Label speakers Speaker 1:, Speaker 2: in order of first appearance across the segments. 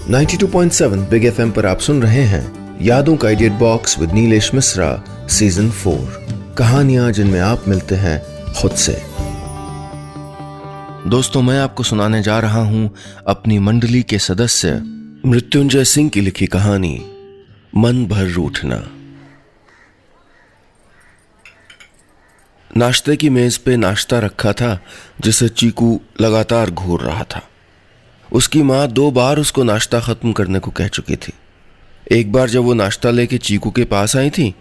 Speaker 1: 92.7 big FM पर आप सुन रहे हैं यादों का idiot box with Nilesh Mishra season 4। कहानियां जिनमें आप मिलते हैं खुद से। दोस्तों, मैं आपको सुनाने जा रहा हूं अपनी मंडली के सदस्य मृत्युंजय सिंह की लिखी कहानी मन भर रूठना। नाश्ते की मेज पे नाश्ता रखा था जिसे चीकू लगातार घूर रहा था। उसकी माँ 2 बार उसको नाश्ता खत्म करने को कह चुकी थी। एक बार जब वो नाश्ता लेके चीकू के पास आई थी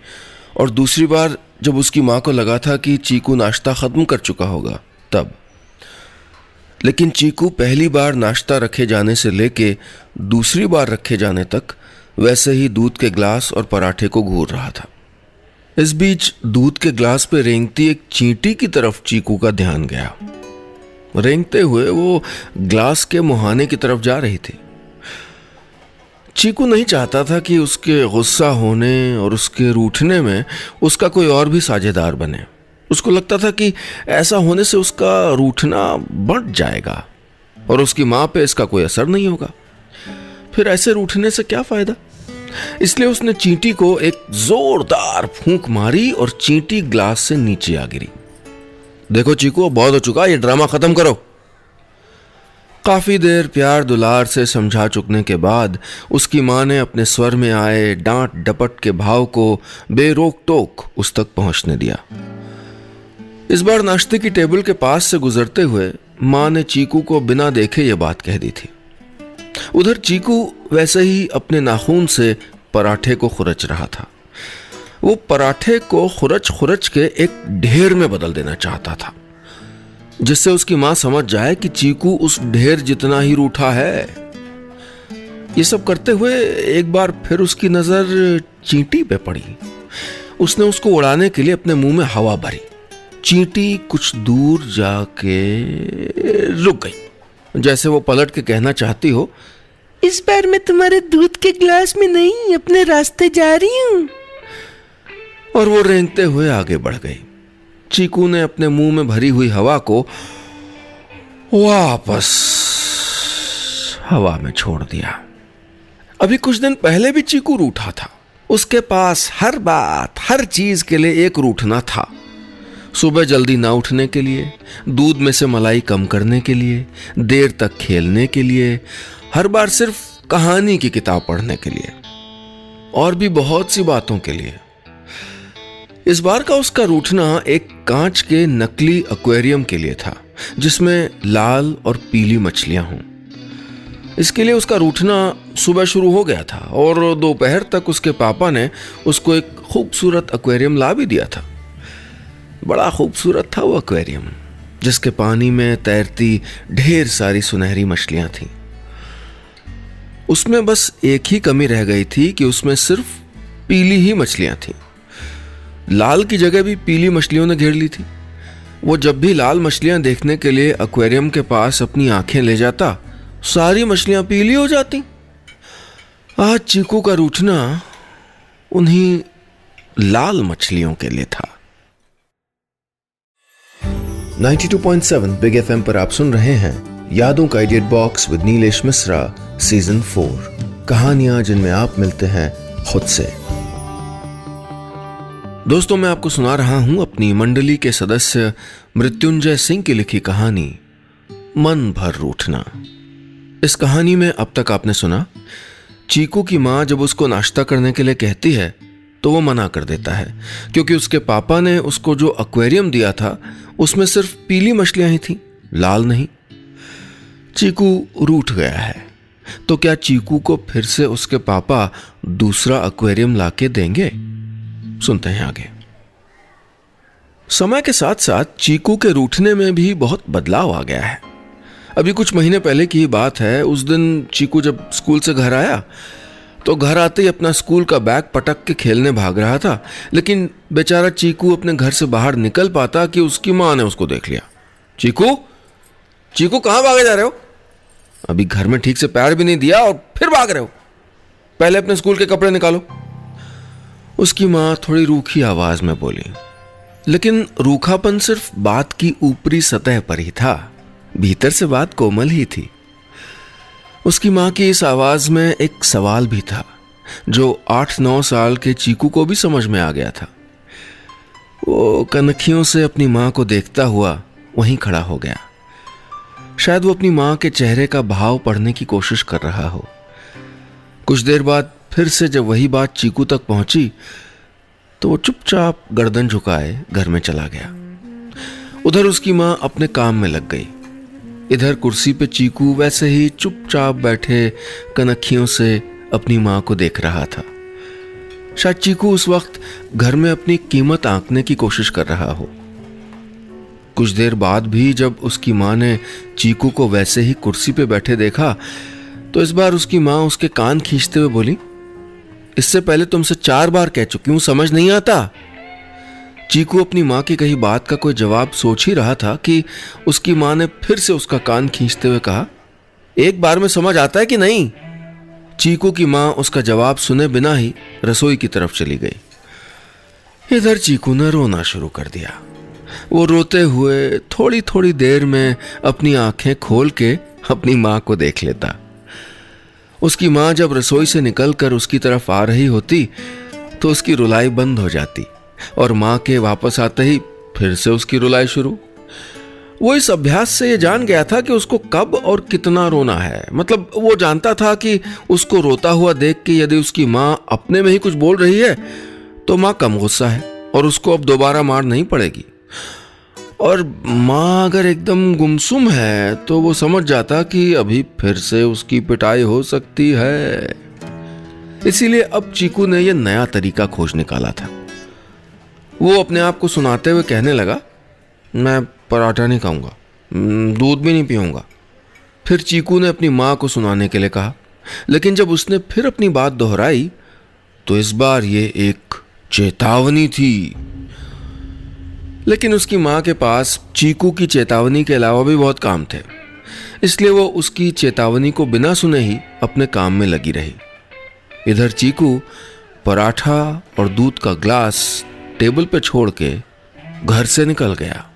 Speaker 1: और दूसरी बार जब उसकी माँ को लगा था कि चीकू नाश्ता खत्म कर चुका होगा तब। लेकिन चीकू पहली बार नाश्ता रखे जाने से लेके दूसरी बार रखे जाने तक वैसे ही दूध के ग्लास और पराठे को घूर रहा था। इस बीच दूध के ग्लास पे रेंगती एक चींटी की तरफ चीकू का ध्यान गया। रेंगते हुए वो ग्लास के मुहाने की तरफ जा रही थी। चीकू नहीं चाहता था कि उसके गुस्सा होने और उसके रूठने में उसका कोई और भी साझेदार बने। उसको लगता था कि ऐसा होने से उसका रूठना बढ़ जाएगा और उसकी माँ पे इसका कोई असर नहीं होगा। फिर ऐसे रूठने से क्या फायदा। इसलिए उसने चींटी को एक जोरदार फूंक मारी और चींटी ग्लास से नीचे आ गिरी। देखो चीकू, बहुत हो चुका, ये ड्रामा खत्म करो। काफी देर प्यार दुलार से समझा चुकने के बाद उसकी मां ने अपने स्वर में आए डांट डपट के भाव को बेरोक टोक उस तक पहुंचने दिया। इस बार नाश्ते की टेबल के पास से गुजरते हुए मां ने चीकू को बिना देखे ये बात कह दी थी। उधर चीकू वैसे ही अपने नाखून से पराठे को खुरच रहा था। वो पराठे को खुरच खुरच के एक ढेर में बदल देना चाहता था जिससे उसकी मां समझ जाए कि चीकू उस ढेर जितना ही रूठा है। ये सब करते हुए एक बार फिर उसकी नजर चींटी पे पड़ी। उसने उसको उड़ाने के लिए अपने मुंह में हवा भरी। चींटी कुछ दूर जाके रुक गई, जैसे वो पलट के कहना चाहती हो,
Speaker 2: इस बार मैं तुम्हारे दूध के ग्लास में नहीं अपने रास्ते जा रही हूं।
Speaker 1: और वो रेंगते हुए आगे बढ़ गई। चीकू ने अपने मुंह में भरी हुई हवा को वापस हवा में छोड़ दिया। अभी कुछ दिन पहले भी चीकू रूठा था। उसके पास हर बात हर चीज के लिए एक रूठना था। सुबह जल्दी ना उठने के लिए, दूध में से मलाई कम करने के लिए, देर तक खेलने के लिए, हर बार सिर्फ कहानी की किताब पढ़ने के लिए और भी बहुत सी बातों के लिए। इस बार का उसका रूठना एक कांच के नकली एक्वेरियम के लिए था जिसमें लाल और पीली मछलियां हों। इसके लिए उसका रूठना सुबह शुरू हो गया था और दोपहर तक उसके पापा ने उसको एक खूबसूरत एक्वेरियम ला भी दिया था। बड़ा खूबसूरत था वो एक्वेरियम, जिसके पानी में तैरती ढेर सारी सुनहरी मछलियां थीं। उसमें बस एक ही कमी रह गई थी कि उसमें सिर्फ पीली ही मछलियां थीं। लाल की जगह भी पीली मछलियों ने घेर ली थी। वो जब भी लाल मछलियां देखने के लिए एक्वेरियम के पास अपनी आंखें ले जाता, सारी मछलियां पीली हो जाती। आज चीकू का रूठना उन्हीं लाल मछलियों के लिए था। 92.7 बिग एफएम पर आप सुन रहे हैं यादों का idiot box with Nilesh Mishra season 4। कहानियां जिनमें आप मिलते हैं खुद से। दोस्तों, मैं आपको सुना रहा हूं अपनी मंडली के सदस्य मृत्युंजय सिंह की लिखी कहानी मन भर रूठना। इस कहानी में अब तक आपने सुना, चीकू की मां जब उसको नाश्ता करने के लिए कहती है तो वो मना कर देता है क्योंकि उसके पापा ने उसको जो एक्वेरियम दिया था उसमें सिर्फ पीली मछलियां ही थीं, लाल नहीं। चीकू रूठ गया है तो क्या चीकू को फिर से उसके पापा दूसरा एक्वेरियम लाके देंगे? सुनते हैं आगे। समय के साथ साथ चीकू के रूठने में भी बहुत बदलाव आ गया है। अभी कुछ महीने पहले की ही बात है। उस दिन चीकू जब स्कूल से घर आया तो घर आते ही अपना स्कूल का बैग पटक के खेलने भाग रहा था, लेकिन बेचारा चीकू अपने घर से बाहर निकल पाता कि उसकी मां ने उसको देख लिया। चीकू, चीकू कहां भागे जा रहे हो? अभी घर में ठीक से पैर भी नहीं दिया और फिर भाग रहे हो। पहले अपने स्कूल के कपड़े निकालो। उसकी मां थोड़ी रूखी आवाज में बोली, लेकिन रूखापन सिर्फ बात की ऊपरी सतह पर ही था, भीतर से बात कोमल ही थी। उसकी माँ की इस आवाज में एक सवाल भी था जो 8-9 साल के चीकू को भी समझ में आ गया था। वो कनखियों से अपनी माँ को देखता हुआ वहीं खड़ा हो गया। शायद वो अपनी माँ के चेहरे का भाव पढ़ने की कोशिश कर रहा हो। कुछ देर बाद फिर से जब वही बात चीकू तक पहुंची तो वो चुपचाप गर्दन झुकाए घर में चला गया। उधर उसकी माँ अपने काम में लग गई। इधर कुर्सी पे चीकू वैसे ही चुपचाप बैठे कनखियों से अपनी माँ को देख रहा था। शायद चीकू उस वक्त घर में अपनी कीमत आंकने की कोशिश कर रहा हो। कुछ देर बाद भी जब उसकी माँ ने चीकू को वैसे ही कुर्सी पे बैठे देखा तो इस बार उसकी माँ उसके कान खींचते हुए बोली, इससे पहले तुमसे 4 बार कह चुकी हूं, समझ नहीं आता। चीकू अपनी माँ की कही बात का कोई जवाब सोच ही रहा था कि उसकी माँ ने फिर से उसका कान खींचते हुए कहा, एक बार में समझ आता है कि नहीं। चीकू की माँ उसका जवाब सुने बिना ही रसोई की तरफ चली गई। इधर चीकू ने रोना शुरू कर दिया। वो रोते हुए थोड़ी थोड़ी देर में अपनी आंखें खोल के अपनी माँ को देख लेता। उसकी माँ जब रसोई से निकलकर उसकी तरफ आ रही होती तो उसकी रुलाई बंद हो जाती और माँ के वापस आते ही फिर से उसकी रुलाई शुरू। वो इस अभ्यास से ये जान गया था कि उसको कब और कितना रोना है। मतलब वो जानता था कि उसको रोता हुआ देख के यदि उसकी माँ अपने में ही कुछ बोल रही है तो माँ कम गुस्सा है और उसको अब दोबारा मार नहीं पड़ेगी, और माँ अगर एकदम गुमसुम है तो वो समझ जाता कि अभी फिर से उसकी पिटाई हो सकती है। इसीलिए अब चीकू ने यह नया तरीका खोज निकाला था। वो अपने आप को सुनाते हुए कहने लगा, मैं पराठा नहीं खाऊंगा, दूध भी नहीं पीऊंगा। फिर चीकू ने अपनी माँ को सुनाने के लिए कहा, लेकिन जब उसने फिर अपनी बात दोहराई तो इस बार ये एक चेतावनी थी। लेकिन उसकी माँ के पास चीकू की चेतावनी के अलावा भी बहुत काम थे, इसलिए वो उसकी चेतावनी को बिना सुने ही अपने काम में लगी रही। इधर चीकू पराठा और दूध का ग्लास टेबल पे छोड़ के घर से निकल गया।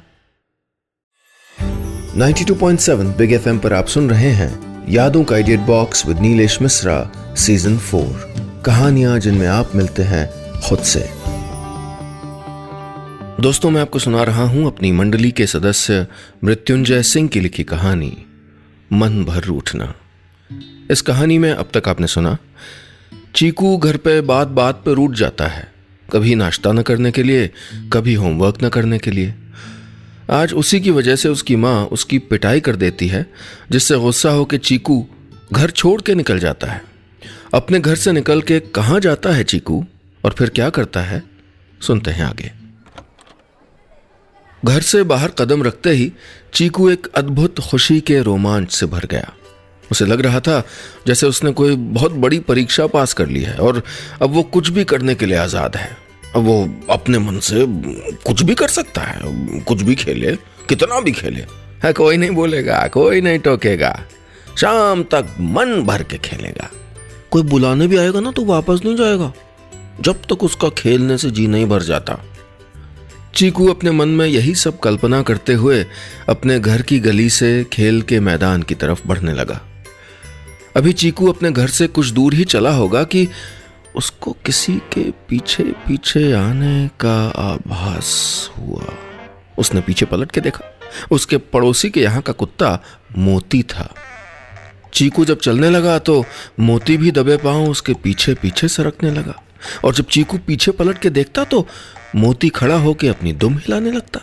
Speaker 1: 92.7 बिग एफएम पर आप सुन रहे हैं यादों का edit box with Nilesh Mishra season 4, कहानियां जिनमें आप मिलते हैं खुद से। दोस्तों, मैं आपको सुना रहा हूं अपनी मंडली के सदस्य मृत्युंजय सिंह की लिखी कहानी मन भर रूठना। इस कहानी में अब तक आपने सुना, चीकू घर पे बात बात पे रूठ जाता है, कभी नाश्ता न करने के लिए, कभी होमवर्क न करने के लिए। आज उसी की वजह से उसकी माँ उसकी पिटाई कर देती है, जिससे गुस्सा होकर चीकू घर छोड़ के निकल जाता है। अपने घर से निकल के कहाँ जाता है चीकू और फिर क्या करता है, सुनते हैं आगे। घर से बाहर कदम रखते ही चीकू एक अद्भुत खुशी के रोमांच से भर गया। उसे लग रहा था जैसे उसने कोई बहुत बड़ी परीक्षा पास कर ली है और अब वो कुछ भी करने के लिए आजाद है। अब वो अपने मन से कुछ भी कर सकता है, कुछ भी खेले, कितना भी खेले है, कोई नहीं बोलेगा, कोई नहीं टोकेगा, शाम तक मन भर के खेलेगा। कोई बुलाने भी आएगा ना तो वापस नहीं जाएगा जब तक उसका खेलने से जी नहीं भर जाता। चीकू अपने मन में यही सब कल्पना करते हुए अपने घर की गली से खेल के मैदान की तरफ बढ़ने लगा। अभी चीकू अपने घर से कुछ दूर ही चला होगा कि उसको किसी के पीछे पीछे आने का आभास हुआ। उसने पीछे पलट के देखा, उसके पड़ोसी के यहाँ का कुत्ता मोती था। चीकू जब चलने लगा तो मोती भी दबे पांव उसके पीछे पीछे सरकने लगा, और जब चीकू पीछे पलट के देखता तो मोती खड़ा होकर अपनी दुम हिलाने लगता।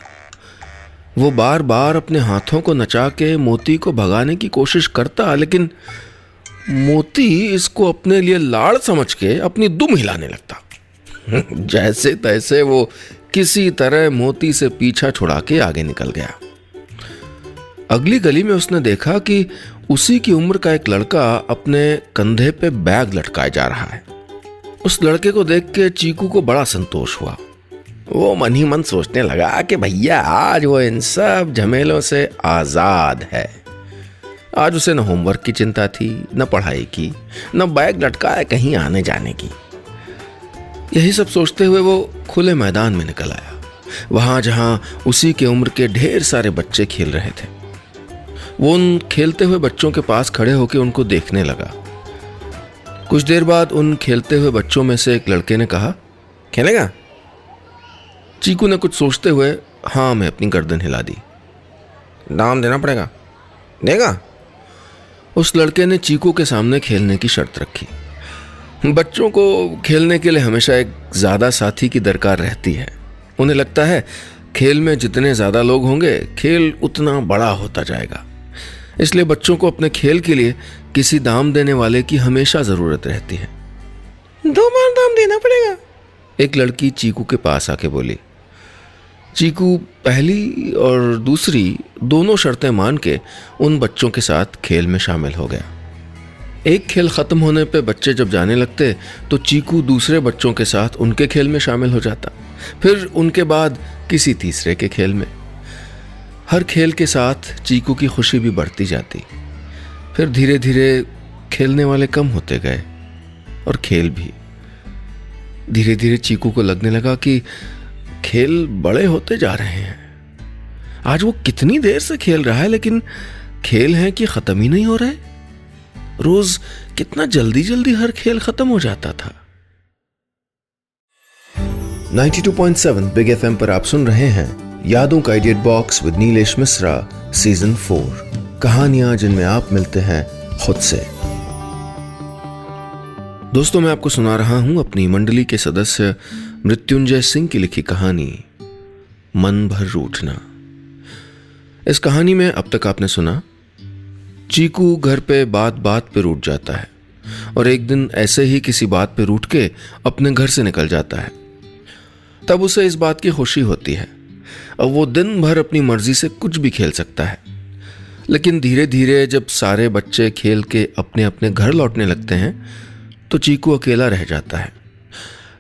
Speaker 1: वो बार बार अपने हाथों को नचा के मोती को भगाने की कोशिश करता, लेकिन मोती इसको अपने लिए लाड़ समझ के अपनी दुम हिलाने लगता। जैसे तैसे वो किसी तरह मोती से पीछा छुड़ा के आगे निकल गया। अगली गली में उसने देखा कि उसी की उम्र का एक लड़का अपने कंधे पे बैग लटकाए जा रहा है। उस लड़के को देख के चीकू को बड़ा संतोष हुआ। वो मन ही मन सोचने लगा कि भैया आज वो इन सब झमेलों से आजाद है। आज उसे न होमवर्क की चिंता थी, न पढ़ाई की, न बैग लटकाए कहीं आने जाने की। यही सब सोचते हुए वो खुले मैदान में निकल आया, वहां जहां उसी के उम्र के ढेर सारे बच्चे खेल रहे थे। वो उन खेलते हुए बच्चों के पास खड़े होकर उनको देखने लगा। कुछ देर बाद उन खेलते हुए बच्चों में से एक लड़के ने कहा, खेलेगा? चीकू ने कुछ सोचते हुए हाँ में अपनी गर्दन हिला दी। दाम देना पड़ेगा, देगा? उस लड़के ने चीकू के सामने खेलने की शर्त रखी। बच्चों को खेलने के लिए हमेशा एक ज्यादा साथी की दरकार रहती है। उन्हें लगता है खेल में जितने ज्यादा लोग होंगे खेल उतना बड़ा होता जाएगा। इसलिए बच्चों को अपने खेल के लिए किसी दाम देने वाले की हमेशा जरूरत रहती है।
Speaker 2: 2 बार दाम देना पड़ेगा।
Speaker 1: एक लड़की चीकू के पास आके बोली। चीकू पहली और दूसरी दोनों शर्तें मान के उन बच्चों के साथ खेल में शामिल हो गया। एक खेल खत्म होने पे बच्चे जब जाने लगते तो चीकू दूसरे बच्चों के साथ उनके खेल में शामिल हो जाता, फिर उनके बाद किसी तीसरे के खेल में। हर खेल के साथ चीकू की खुशी भी बढ़ती जाती। फिर धीरे धीरे खेलने वाले कम होते गए और खेल भी। धीरे धीरे चीकू को लगने लगा कि खेल बड़े होते जा रहे हैं। आज वो कितनी देर से खेल रहा है, लेकिन खेल है कि खत्म ही नहीं हो रहे। रोज कितना जल्दी जल्दी हर खेल खत्म हो जाता था। 92.7 बिग एफएम पर आप सुन रहे हैं यादों का edit box with Nilesh Mishra season 4, कहानियां जिनमें आप मिलते हैं खुद से। दोस्तों, मैं आपको सुना रहा हूं अपनी मंडली के सदस्य मृत्युंजय सिंह की लिखी कहानी मन भर रूठना। इस कहानी में अब तक आपने सुना, चीकू घर पे बात बात पे रूठ जाता है और एक दिन ऐसे ही किसी बात पे रूठ के अपने घर से निकल जाता है। तब उसे इस बात की खुशी होती है, अब वो दिन भर अपनी मर्जी से कुछ भी खेल सकता है। लेकिन धीरे धीरे जब सारे बच्चे खेल के अपने अपने घर लौटने लगते हैं तो चीकू अकेला रह जाता है।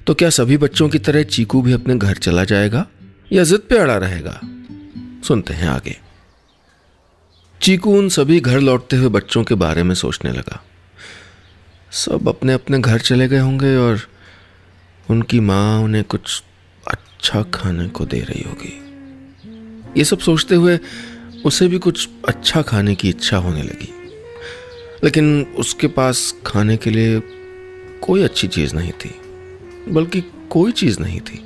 Speaker 1: तो क्या सभी बच्चों की तरह चीकू भी अपने घर चला जाएगा या जिद पे अड़ा रहेगा? सुनते हैं आगे। चीकू उन सभी घर लौटते हुए बच्चों के बारे में सोचने लगा। सब अपने अपने घर चले गए होंगे और उनकी माँ उन्हें कुछ अच्छा खाने को दे रही होगी। ये सब सोचते हुए उसे भी कुछ अच्छा खाने की इच्छा होने लगी, लेकिन उसके पास खाने के लिए कोई अच्छी चीज नहीं थी, बल्कि कोई चीज नहीं थी।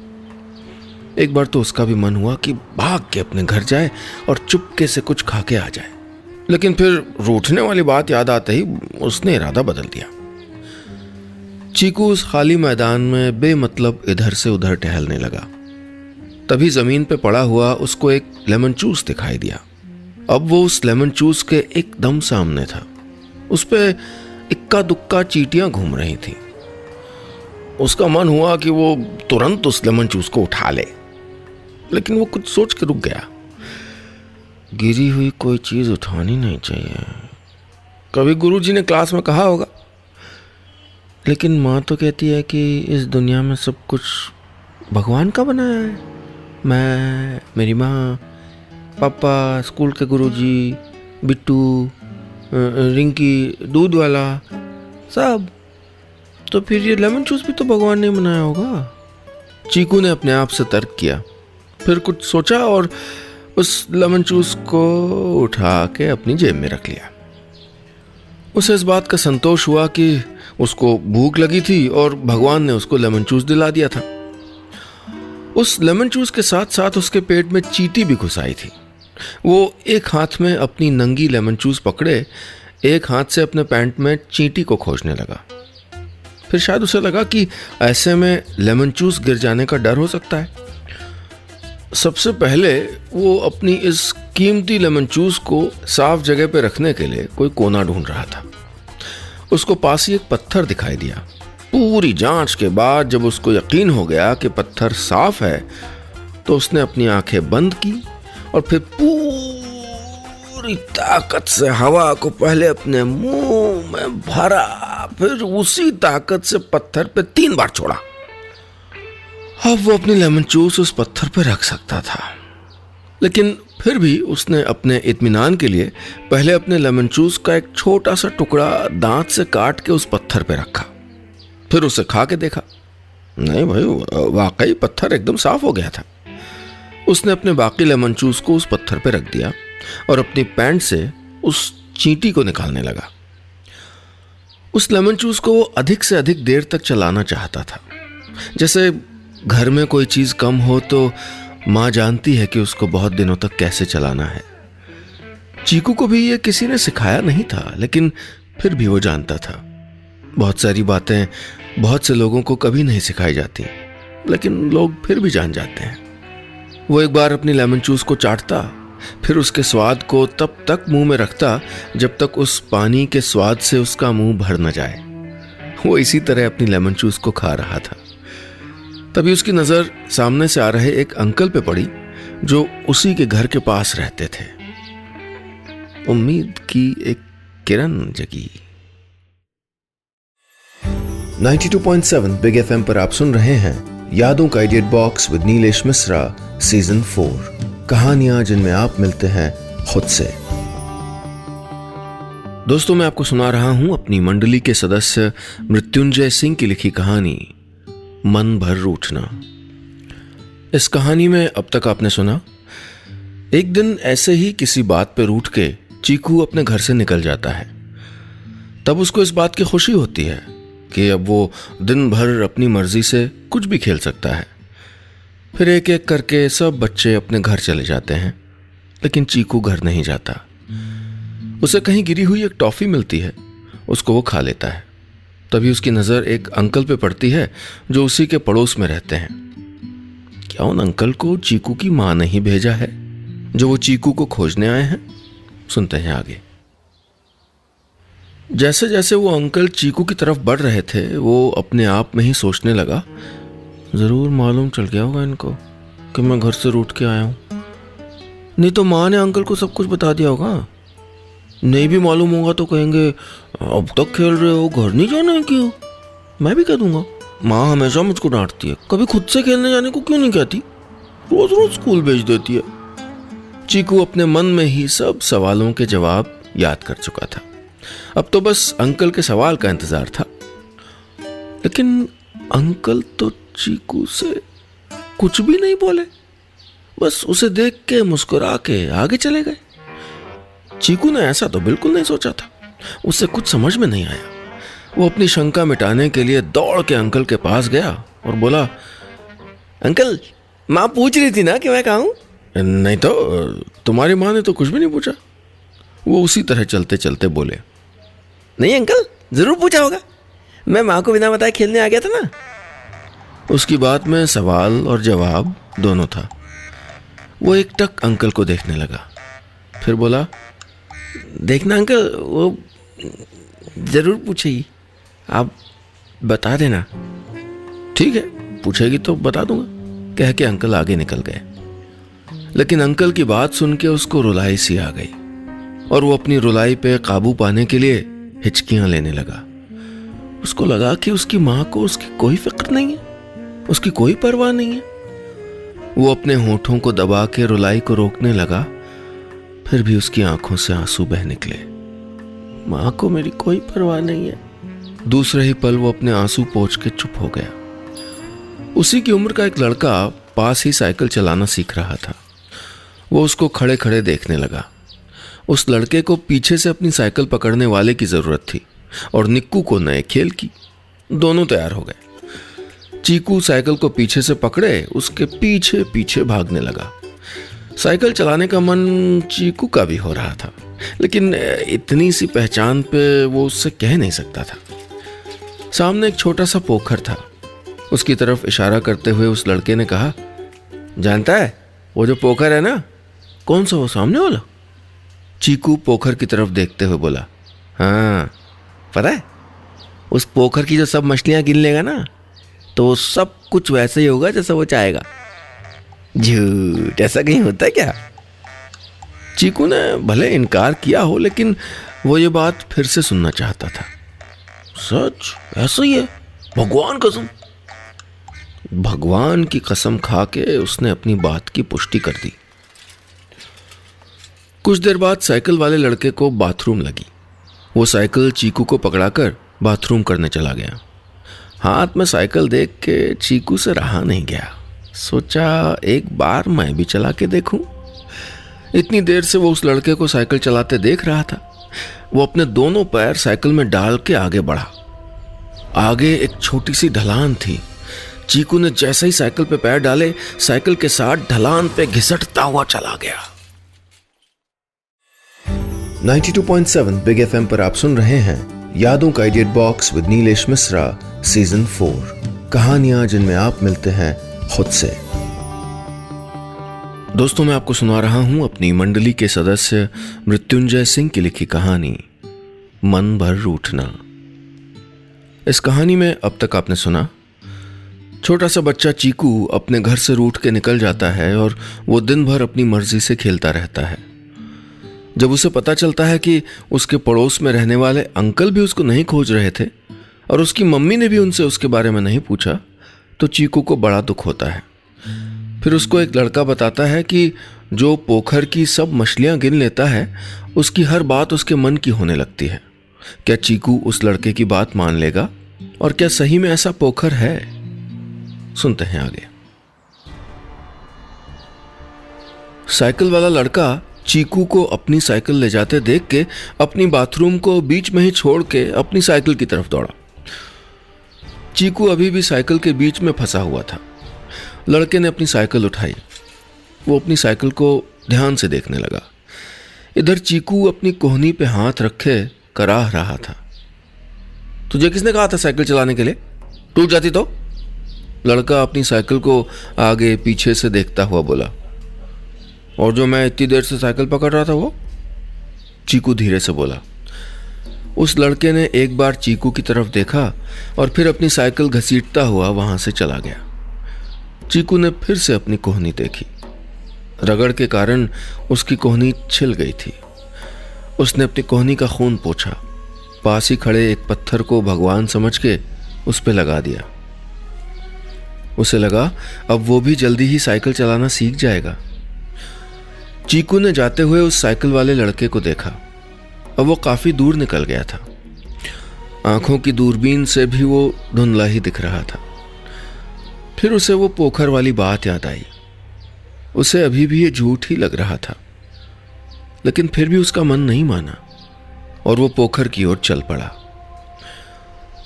Speaker 1: एक बार तो उसका भी मन हुआ कि भाग के अपने घर जाए और चुपके से कुछ खा के आ जाए, लेकिन फिर रूठने वाली बात याद आते ही उसने इरादा बदल दिया। चीकू उस खाली मैदान में बेमतलब इधर से उधर टहलने लगा। तभी जमीन पे पड़ा हुआ उसको एक लेमन जूस दिखाई दिया। अब वो उस लेमन जूस के एकदम सामने था। उस पे इक्का दुक्का चींटियां घूम रही थी। उसका मन हुआ कि वो तुरंत उस लेमन जूस को उठा ले, लेकिन वो कुछ सोच के रुक गया। गिरी हुई कोई चीज उठानी नहीं चाहिए, कभी गुरुजी ने क्लास में कहा होगा। लेकिन माँ तो कहती है कि इस दुनिया में सब कुछ भगवान का बनाया है। मैं, मेरी माँ, पापा, स्कूल के गुरुजी, बिट्टू, रिंकी, दूध वाला, सब। तो फिर ये लेमन जूस भी तो भगवान ने बनाया होगा। चीकू ने अपने आप से तर्क किया, फिर कुछ सोचा और उस लेमन जूस को उठा के अपनी जेब में रख लिया। उसे इस बात का संतोष हुआ कि उसको भूख लगी थी और भगवान ने उसको लेमन जूस दिला दिया था। उस लेमन जूस के साथ साथ उसके पेट में चींटी भी घुस आई थी। वो एक हाथ में अपनी नंगी लेमन जूस पकड़े, एक हाथ से अपने पैंट में चींटी को खोजने लगा। फिर शायद उसे लगा कि ऐसे में लेमन जूस गिर जाने का डर हो सकता है। सबसे पहले वो अपनी इस कीमती लेमन जूस को साफ जगह पे रखने के लिए कोई कोना ढूंढ रहा था। उसको पास ही एक पत्थर दिखाई दिया। पूरी जांच के बाद जब उसको यकीन हो गया कि पत्थर साफ है, तो उसने अपनी आंखें बंद की और फिर पूरी ताकत से हवा को पहले अपने मुंह में भरा, फिर उसी ताकत से पत्थर पे 3 बार छोड़ा। अब वो अपनी लेमन जूस उस पत्थर पे रख सकता था, लेकिन फिर भी उसने अपने इत्मीनान के लिए पहले अपने लेमन जूस का एक छोटा सा टुकड़ा दांत से काट के उस पत्थर पे रखा। फिर उसे खा के देखा। नहीं भाई, वाकई पत्थर एकदम साफ हो गया था। उसने अपने बाकी लेमन जूस को उस पत्थर पे रख दिया और अपनी पैंट से उस चींटी को निकालने लगा। उस लेमन जूस को वो अधिक से अधिक देर तक चलाना चाहता था। जैसे घर में कोई चीज कम हो तो माँ जानती है कि उसको बहुत दिनों तक कैसे चलाना है। चीकू को भी ये किसी ने सिखाया नहीं था, लेकिन फिर भी वो जानता था। बहुत सारी बातें बहुत से लोगों को कभी नहीं सिखाई जाती, लेकिन लोग फिर भी जान जाते हैं। वो एक बार अपनी लेमन जूस को चाटता, फिर उसके स्वाद को तब तक मुंह में रखता जब तक उस पानी के स्वाद से उसका मुंह भर न जाए। वो इसी तरह अपनी लेमन जूस को खा रहा था। तभी उसकी नजर सामने से आ रहे एक अंकल पे पड़ी जो उसी के घर के पास रहते थे। उम्मीद की एक किरण जगी। 92.7 बिग एफएम पर आप सुन रहे हैं यादों का edit box with Nilesh Mishra season 4, कहानियां जिनमें आप मिलते हैं खुद से। दोस्तों, मैं आपको सुना रहा हूं अपनी मंडली के सदस्य मृत्युंजय सिंह की लिखी कहानी मन भर रूठना। इस कहानी में अब तक आपने सुना, एक दिन ऐसे ही किसी बात पे रूठ के चीकू अपने घर से निकल जाता है। तब उसको इस बात की खुशी होती है कि अब वो दिन भर अपनी मर्जी से कुछ भी खेल सकता है। फिर एक एक करके सब बच्चे अपने घर चले जाते हैं, लेकिन चीकू घर नहीं जाता। उसे कहीं गिरी हुई एक टॉफी मिलती है, उसको वो खा लेता है। तभी उसकी नजर एक अंकल पे पड़ती है जो उसी के पड़ोस में रहते हैं। क्या उन अंकल को चीकू की मां ने ही भेजा है जो वो चीकू को खोजने आए हैं? सुनते हैं आगे। जैसे जैसे वो अंकल चीकू की तरफ बढ़ रहे थे, वो अपने आप में ही सोचने लगा, जरूर मालूम चल गया होगा इनको कि मैं घर से रूठ के आया हूं। नहीं तो माँ ने अंकल को सब कुछ बता दिया होगा। नहीं भी मालूम होगा तो कहेंगे अब तक खेल रहे हो, घर नहीं जाना है क्यों? मैं भी कह दूंगा, माँ हमेशा मुझको डांटती है, कभी खुद से खेलने जाने को क्यों नहीं कहती, रोज रोज स्कूल भेज देती है। चीकू अपने मन में ही सब सवालों के जवाब याद कर चुका था। अब तो बस अंकल के सवाल का इंतजार था। लेकिन अंकल तो चीकू से कुछ भी नहीं बोले, बस उसे देख के मुस्कुरा के आगे चले गए। चीकू ने ऐसा तो बिल्कुल नहीं सोचा था। उसे कुछ समझ में नहीं आया। वो अपनी शंका मिटाने के लिए दौड़ के अंकल के पास गया और बोला, अंकल, माँ पूछ रही थी ना कि मैं कहाँ हूं? नहीं तो तुम्हारी माँ ने तो कुछ भी नहीं पूछा। वो उसी तरह चलते चलते बोले, नहीं अंकल, जरूर पूछा होगा, मैं माँ को बिना बताए खेलने आ गया था ना। उसकी बात में सवाल और जवाब दोनों था। वो एकटक अंकल को देखने लगा, फिर बोला, देखना अंकल, वो जरूर पूछेगी, आप बता देना। ठीक है, पूछेगी तो बता दूंगा, कह के अंकल आगे निकल गए। लेकिन अंकल की बात सुन के उसको रुलाई सी आ गई और वो अपनी रुलाई पे काबू पाने के लिए हिचकियां लेने लगा। उसको लगा कि उसकी माँ को उसकी कोई फिक्र नहीं है, उसकी कोई परवाह नहीं है। वो अपने होठों को दबा के रुलाई को रोकने लगा, फिर भी उसकी आंखों से आंसू बह निकले। माँ को मेरी कोई परवाह नहीं है। दूसरे ही पल वो अपने आंसू पोंछ के चुप हो गया। उसी की उम्र का एक लड़का पास ही साइकिल चलाना सीख रहा था। वो उसको खड़े खड़े देखने लगा। उस लड़के को पीछे से अपनी साइकिल पकड़ने वाले की जरूरत थी और निक्कू को नए खेल की। दोनों तैयार हो गए। चीकू साइकिल को पीछे से पकड़े उसके पीछे पीछे भागने लगा। साइकिल चलाने का मन चीकू का भी हो रहा था, लेकिन इतनी सी पहचान पे वो उससे कह नहीं सकता था। सामने एक छोटा सा पोखर था। उसकी तरफ इशारा करते हुए उस लड़के ने कहा, जानता है वो जो पोखर है ना? कौन सा, वो सामने वाला? चीकू पोखर की तरफ देखते हुए बोला, हाँ पता है, उस पोखर की जो सब मछलियां गिन लेगा ना तो सब कुछ वैसे ही होगा जैसा वो चाहेगा। झूठ, ऐसा कहीं होता है क्या? चीकू ने भले इनकार किया हो, लेकिन वो ये बात फिर से सुनना चाहता था। सच ऐसा ही है, भगवान कसम। भगवान की कसम खा के उसने अपनी बात की पुष्टि कर दी। कुछ देर बाद साइकिल वाले लड़के को बाथरूम लगी। वो साइकिल चीकू को पकड़ाकर बाथरूम करने चला गया। हाथ में साइकिल देख के चीकू से रहा नहीं गया। सोचा एक बार मैं भी चला के देखूं। इतनी देर से वो उस लड़के को साइकिल चलाते देख रहा था। वो अपने दोनों पैर साइकिल में डाल के आगे बढ़ा। आगे एक छोटी सी ढलान थी। चीकू ने जैसे ही साइकिल पे पैर डाले, साइकिल के साथ ढलान पे घिसटता हुआ चला गया। 92.7 बिग एफएम पर आप सुन रहे हैं यादों का idiot box with Nilesh Mishra season 4, कहानियां जिनमें आप मिलते हैं खुद से। दोस्तों, मैं आपको सुना रहा हूं अपनी मंडली के सदस्य मृत्युंजय सिंह की लिखी कहानी मन भर रूठना। इस कहानी में अब तक आपने सुना, छोटा सा बच्चा चीकू अपने घर से रूठ के निकल जाता है और वो दिन भर अपनी मर्जी से खेलता रहता है। जब उसे पता चलता है कि उसके पड़ोस में रहने वाले अंकल भी उसको नहीं खोज रहे थे और उसकी मम्मी ने भी उनसे उसके बारे में नहीं पूछा, तो चीकू को बड़ा दुख होता है। फिर उसको एक लड़का बताता है कि जो पोखर की सब मछलियां गिन लेता है, उसकी हर बात उसके मन की होने लगती है। क्या चीकू उस लड़के की बात मान लेगा? और क्या सही में ऐसा पोखर है? सुनते हैं आगे। साइकिल वाला लड़का चीकू को अपनी साइकिल ले जाते देख के अपनी बाथरूम को बीच में ही छोड़ के अपनी साइकिल की तरफ दौड़ा। चीकू अभी भी साइकिल के बीच में फंसा हुआ था। लड़के ने अपनी साइकिल उठाई। वो अपनी साइकिल को ध्यान से देखने लगा। इधर चीकू अपनी कोहनी पे हाथ रखे कराह रहा था। तुझे किसने कहा था साइकिल चलाने के लिए? टूट जाती तो? लड़का अपनी साइकिल को आगे पीछे से देखता हुआ बोला। और जो मैं इतनी देर से साइकिल पकड़ रहा था वो? चीकू धीरे से बोला। उस लड़के ने एक बार चीकू की तरफ देखा और फिर अपनी साइकिल घसीटता हुआ वहां से चला गया। चीकू ने फिर से अपनी कोहनी देखी। रगड़ के कारण उसकी कोहनी छिल गई थी। उसने अपनी कोहनी का खून पोंछा, पास ही खड़े एक पत्थर को भगवान समझ के उस पे लगा दिया। उसे लगा अब वो भी जल्दी ही साइकिल चलाना सीख जाएगा। चीकू ने जाते हुए उस साइकिल वाले लड़के को देखा। अब वो काफी दूर निकल गया था। आंखों की दूरबीन से भी वो धुंधला ही दिख रहा था। फिर उसे वो पोखर वाली बात याद आई। उसे अभी भी ये झूठ ही लग रहा था, लेकिन फिर भी उसका मन नहीं माना और वो पोखर की ओर चल पड़ा।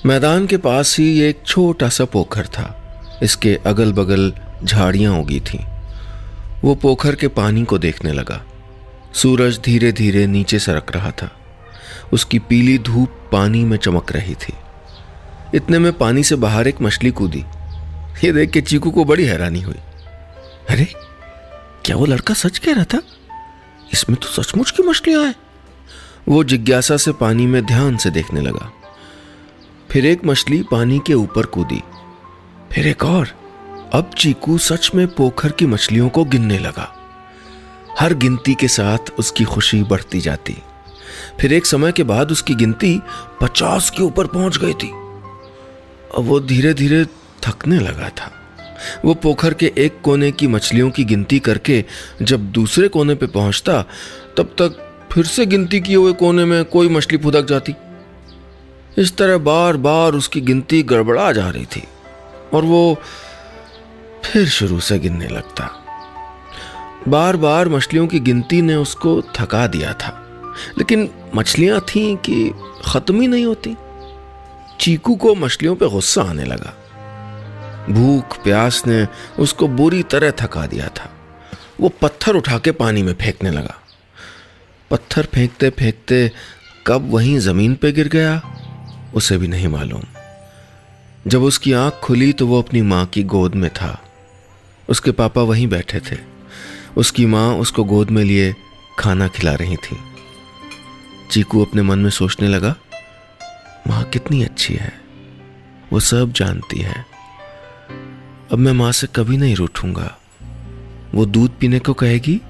Speaker 1: मैदान के पास ही एक छोटा सा पोखर था। इसके अगल बगल झाड़ियां उगी थीं। वो पोखर के पानी को देखने लगा। सूरज धीरे धीरे नीचे सरक रहा था। उसकी पीली धूप पानी में चमक रही थी। इतने में पानी से बाहर एक मछली कूदी। ये देख के चीकू को बड़ी हैरानी हुई। अरे, क्या वो लड़का सच कह रहा था? इसमें तो सचमुच की मछलियां हैं। वो जिज्ञासा से पानी में ध्यान से देखने लगा। फिर एक मछली पानी के ऊपर कूदी, फिर एक और। अब चीकू सच में पोखर की मछलियों को गिनने लगा। हर गिनती के साथ उसकी खुशी बढ़ती जाती। फिर एक समय के बाद उसकी गिनती 50 के ऊपर पहुंच गई थी। अब वो धीरे धीरे थकने लगा था। वो पोखर के एक कोने की मछलियों की गिनती करके जब दूसरे कोने पे पहुंचता, तब तक फिर से गिनती किए हुए कोने में कोई मछली फुदक जाती। इस तरह बार बार उसकी गिनती गड़बड़ा जा रही थी और वो फिर शुरू से गिनने लगता। बार बार मछलियों की गिनती ने उसको थका दिया था, लेकिन मछलियां थीं कि खत्म ही नहीं होती। चीकू को मछलियों पे गुस्सा आने लगा। भूख प्यास ने उसको बुरी तरह थका दिया था। वो पत्थर उठा के पानी में फेंकने लगा। पत्थर फेंकते फेंकते कब वहीं जमीन पे गिर गया, उसे भी नहीं मालूम। जब उसकी आंख खुली तो वो अपनी मां की गोद में था। उसके पापा वहीं बैठे थे। उसकी मां उसको गोद में लिए खाना खिला रही थी। चीकू अपने मन में सोचने लगा, मां कितनी अच्छी है, वो सब जानती है। अब मैं मां से कभी नहीं रूठूंगा। वो दूध पीने को कहेगी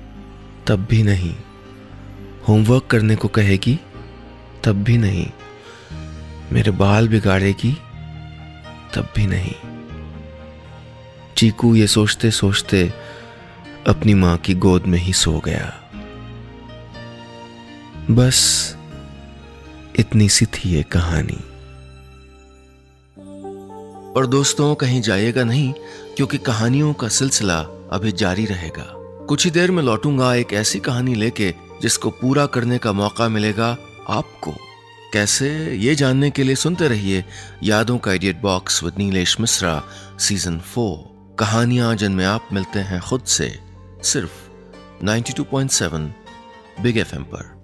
Speaker 1: तब भी नहीं, होमवर्क करने को कहेगी तब भी नहीं, मेरे बाल बिगाड़ेगी तब भी नहीं। चीकू ये सोचते सोचते अपनी मां की गोद में ही सो गया। बस इतनी सी थी ये कहानी। और दोस्तों, कहीं जाइएगा नहीं, क्योंकि कहानियों का सिलसिला अभी जारी रहेगा। कुछ ही देर में लौटूंगा एक ऐसी कहानी लेके जिसको पूरा करने का मौका मिलेगा आपको। कैसे, ये जानने के लिए सुनते रहिए यादों का idiot box with Nilesh Mishra season 4, कहानियां जिनमें आप मिलते हैं खुद से, सिर्फ 92.7 बिग एफएम पर।